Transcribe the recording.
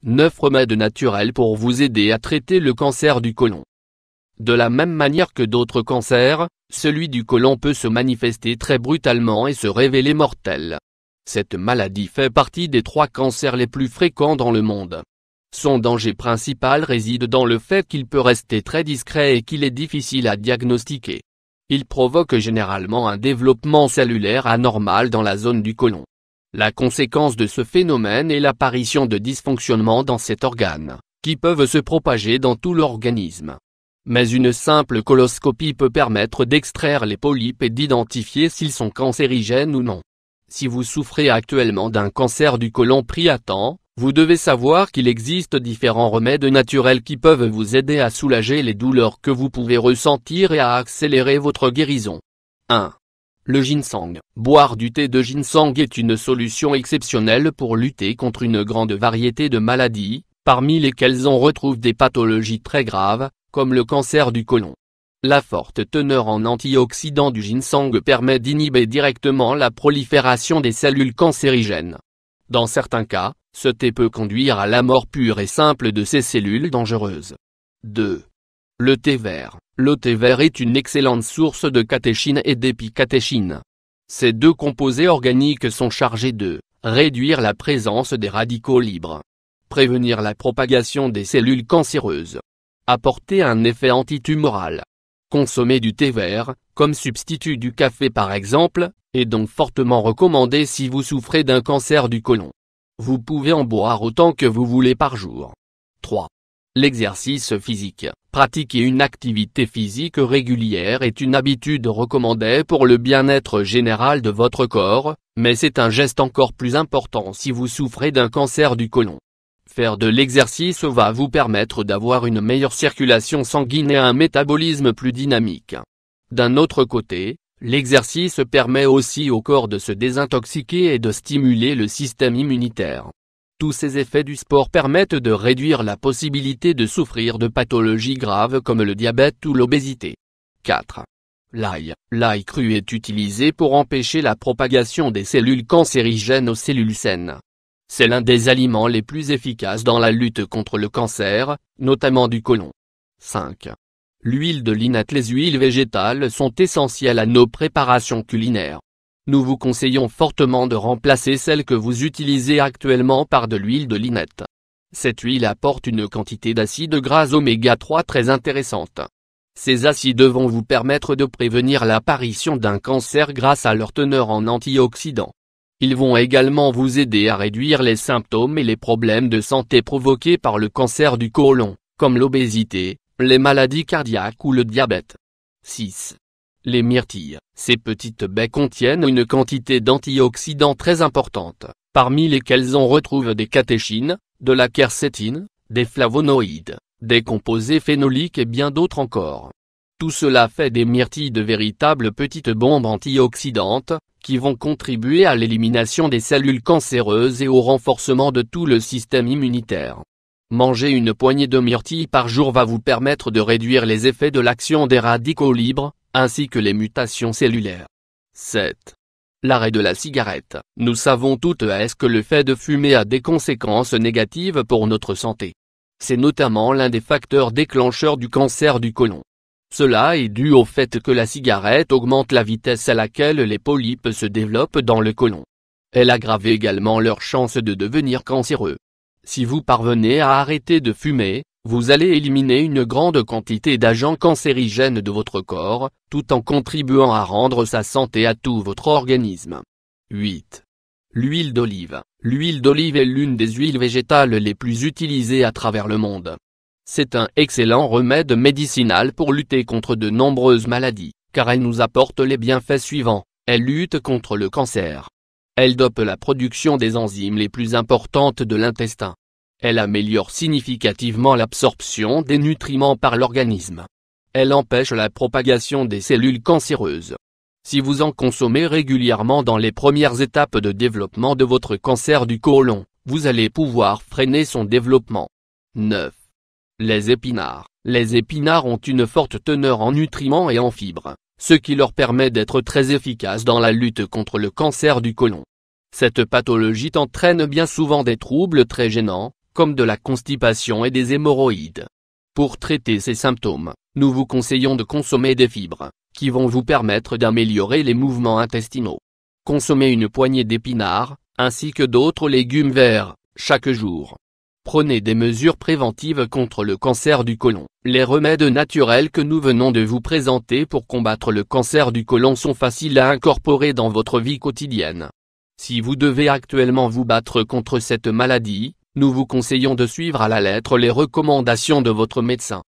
9 remèdes naturels pour vous aider à traiter le cancer du côlon. De la même manière que d'autres cancers, celui du côlon peut se manifester très brutalement et se révéler mortel. Cette maladie fait partie des 3 cancers les plus fréquents dans le monde. Son danger principal réside dans le fait qu'il peut rester très discret et qu'il est difficile à diagnostiquer. Il provoque généralement un développement cellulaire anormal dans la zone du côlon. La conséquence de ce phénomène est l'apparition de dysfonctionnements dans cet organe, qui peuvent se propager dans tout l'organisme. Mais une simple coloscopie peut permettre d'extraire les polypes et d'identifier s'ils sont cancérigènes ou non. Si vous souffrez actuellement d'un cancer du côlon pris à temps, vous devez savoir qu'il existe différents remèdes naturels qui peuvent vous aider à soulager les douleurs que vous pouvez ressentir et à accélérer votre guérison. 1. Le ginseng. Boire du thé de ginseng est une solution exceptionnelle pour lutter contre une grande variété de maladies, parmi lesquelles on retrouve des pathologies très graves, comme le cancer du côlon. La forte teneur en antioxydants du ginseng permet d'inhiber directement la prolifération des cellules cancérigènes. Dans certains cas, ce thé peut conduire à la mort pure et simple de ces cellules dangereuses. 2. Le thé vert. Le thé vert est une excellente source de catéchine et d'épicatéchine. Ces 2 composés organiques sont chargés de réduire la présence des radicaux libres, prévenir la propagation des cellules cancéreuses, apporter un effet antitumoral. Consommer du thé vert, comme substitut du café par exemple, est donc fortement recommandé si vous souffrez d'un cancer du côlon. Vous pouvez en boire autant que vous voulez par jour. 3. L'exercice physique. Pratiquer une activité physique régulière est une habitude recommandée pour le bien-être général de votre corps, mais c'est un geste encore plus important si vous souffrez d'un cancer du côlon. Faire de l'exercice va vous permettre d'avoir une meilleure circulation sanguine et un métabolisme plus dynamique. D'un autre côté, l'exercice permet aussi au corps de se désintoxiquer et de stimuler le système immunitaire. Tous ces effets du sport permettent de réduire la possibilité de souffrir de pathologies graves comme le diabète ou l'obésité. 4. L'ail. L'ail cru est utilisé pour empêcher la propagation des cellules cancérigènes aux cellules saines. C'est l'un des aliments les plus efficaces dans la lutte contre le cancer, notamment du côlon. 5. L'huile de linette. Les huiles végétales sont essentielles à nos préparations culinaires. Nous vous conseillons fortement de remplacer celle que vous utilisez actuellement par de l'huile de linette. Cette huile apporte une quantité d'acides gras oméga 3 très intéressante. Ces acides vont vous permettre de prévenir l'apparition d'un cancer grâce à leur teneur en antioxydants. Ils vont également vous aider à réduire les symptômes et les problèmes de santé provoqués par le cancer du côlon, comme l'obésité, les maladies cardiaques ou le diabète. 6. Les myrtilles. Ces petites baies contiennent une quantité d'antioxydants très importante, parmi lesquels on retrouve des catéchines, de la quercétine, des flavonoïdes, des composés phénoliques et bien d'autres encore. Tout cela fait des myrtilles de véritables petites bombes antioxydantes, qui vont contribuer à l'élimination des cellules cancéreuses et au renforcement de tout le système immunitaire. Manger une poignée de myrtilles par jour va vous permettre de réduire les effets de l'action des radicaux libres, ainsi que les mutations cellulaires. 7. L'arrêt de la cigarette. Nous savons toutes que le fait de fumer a des conséquences négatives pour notre santé. C'est notamment l'un des facteurs déclencheurs du cancer du côlon. Cela est dû au fait que la cigarette augmente la vitesse à laquelle les polypes se développent dans le côlon. Elle aggrave également leurs chances de devenir cancéreux. Si vous parvenez à arrêter de fumer, vous allez éliminer une grande quantité d'agents cancérigènes de votre corps, tout en contribuant à rendre sa santé à tout votre organisme. 8. L'huile d'olive. L'huile d'olive est l'une des huiles végétales les plus utilisées à travers le monde. C'est un excellent remède médicinal pour lutter contre de nombreuses maladies, car elle nous apporte les bienfaits suivants. Elle lutte contre le cancer. Elle dope la production des enzymes les plus importantes de l'intestin. Elle améliore significativement l'absorption des nutriments par l'organisme. Elle empêche la propagation des cellules cancéreuses. Si vous en consommez régulièrement dans les premières étapes de développement de votre cancer du côlon, vous allez pouvoir freiner son développement. 9. Les épinards. Les épinards ont une forte teneur en nutriments et en fibres, ce qui leur permet d'être très efficaces dans la lutte contre le cancer du côlon. Cette pathologie entraîne bien souvent des troubles très gênants, comme de la constipation et des hémorroïdes. Pour traiter ces symptômes, nous vous conseillons de consommer des fibres, qui vont vous permettre d'améliorer les mouvements intestinaux. Consommez une poignée d'épinards, ainsi que d'autres légumes verts, chaque jour. Prenez des mesures préventives contre le cancer du côlon. Les remèdes naturels que nous venons de vous présenter pour combattre le cancer du côlon sont faciles à incorporer dans votre vie quotidienne. Si vous devez actuellement vous battre contre cette maladie, nous vous conseillons de suivre à la lettre les recommandations de votre médecin.